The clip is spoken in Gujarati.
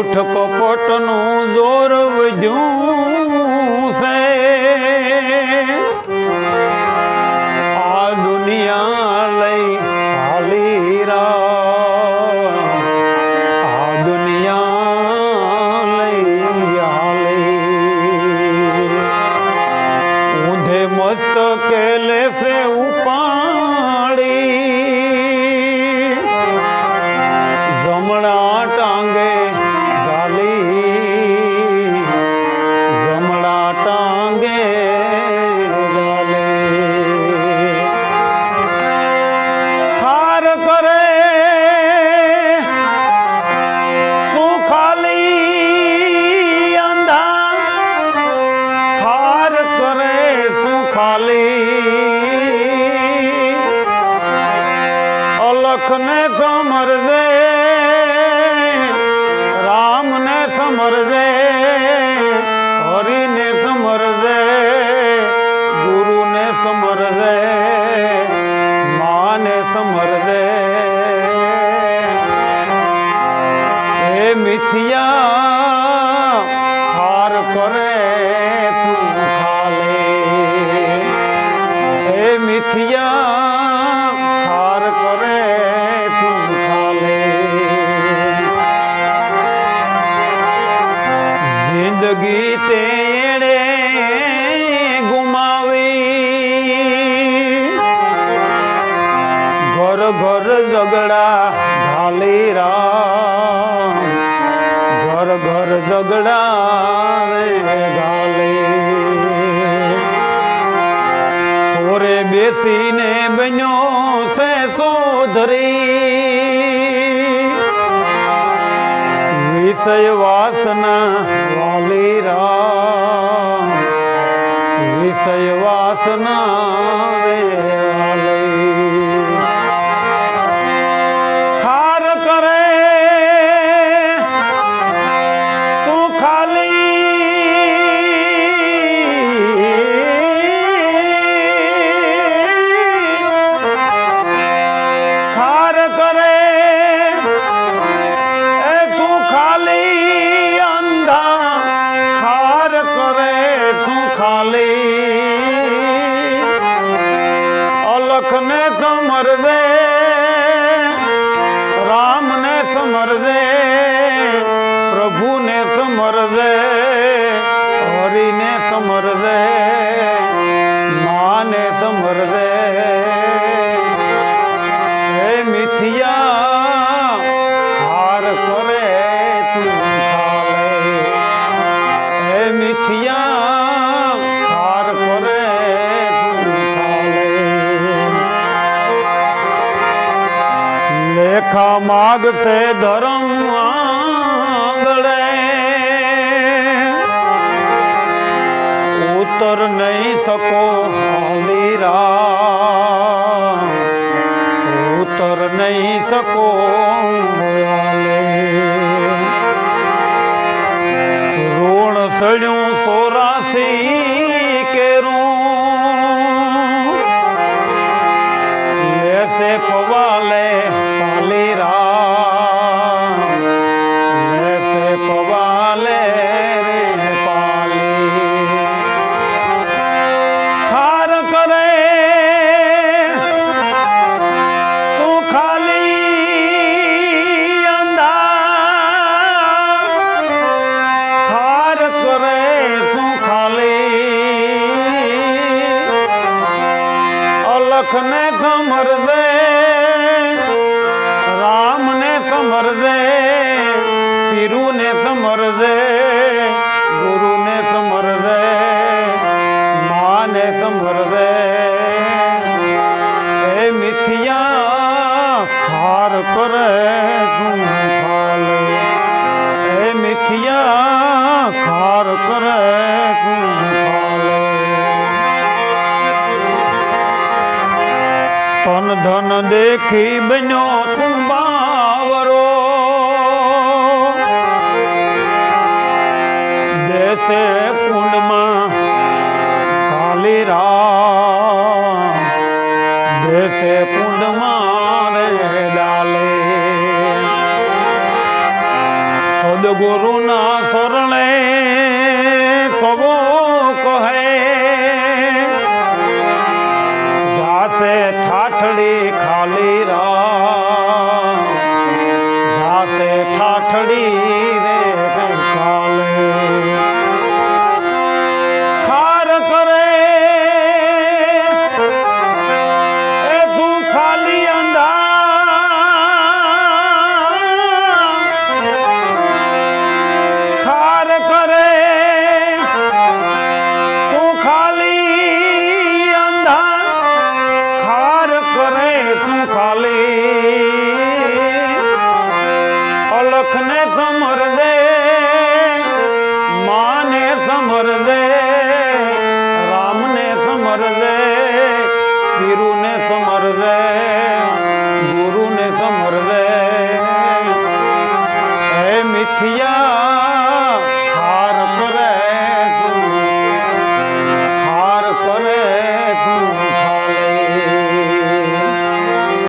જૂઠ કપટનું જોર વધ્યું છે આ દુનિયા લઈ હાલી આ દુનિયા લઈ હાલી ઊંધે મસ્ત કેલે સે ઉપાડી જમણા ટાંગે ગાલી જમણા ટાંગે ગાલી ખાર કરે શું ખાલી અંધા ખાર કરે શું ખાલી અલખ ને સમરજે રામ ને સમરજે હરિ ને સમરજે ગુરુ ને સમરજે માँ ને સમરજે હે મિથિયા ખાર કરે શું ખાલે હે મિથિયા ખાર કરે શું ખાલે જિંદગી તેણે ગુમાવી ઘર ઘર ઝગડા ઘાલી રામ ઘર ઘર ઝગડા રે ઘાલી સોરે બેસીને બન્યો છે સોધરી વિષય વાસના વાલી રામ વિષય વાસના રે વાલી ખાર કરે શું ખાલી ખાર કરે ખાલી અંધા ખાર કરે શું ખાલી અલખ ને સમરજે રામ ને સમરજે પ્રભુ ને સમરજે હરિ ને સમરજે માँ ને સમરજે હે મિથિયા ખાર કરે મિથિયા ખાર કરે લેખા માગશે ધર્મ આંગળે ઉતર નહીં શકો હાલી રામ ઉતર નહીં શકો ઋણ સડ્યું 84 કેરું લેસે પવાલે પાલી રામ લેસે પવાલે રે પાલી ખાર કરે શું ખાલી અંધા ખાર કરે શું ખાલી અલખ ને સમરજે રામ ને સમરજે પીરુ ને સમરજે ગુરુ ને સમરજે માँ ને સમરજે હે મિથિયા ખાર કરે શું ખાલે હે મિથિયા ખાર કરે શું ખાલે તન ધન દેખી બન્યો તું બાવરો દેશે કુંડમાં કાલી રામ દેશે કુંડમાં રે ડાલે સદગુરુના શરણે સવો કહે જાસે ઠાઠડી ખાલી જાસે ઠાઠડી રે કાલે ખાર કરે એ તું ખાલી ખાર કરે તું ખાલી ખાર કરે તું ખાલી અલખને સમર દે માને સમર દે રામને સમર દે પીરુને સમર દે ગુરુને સમર દે હે મિથિયા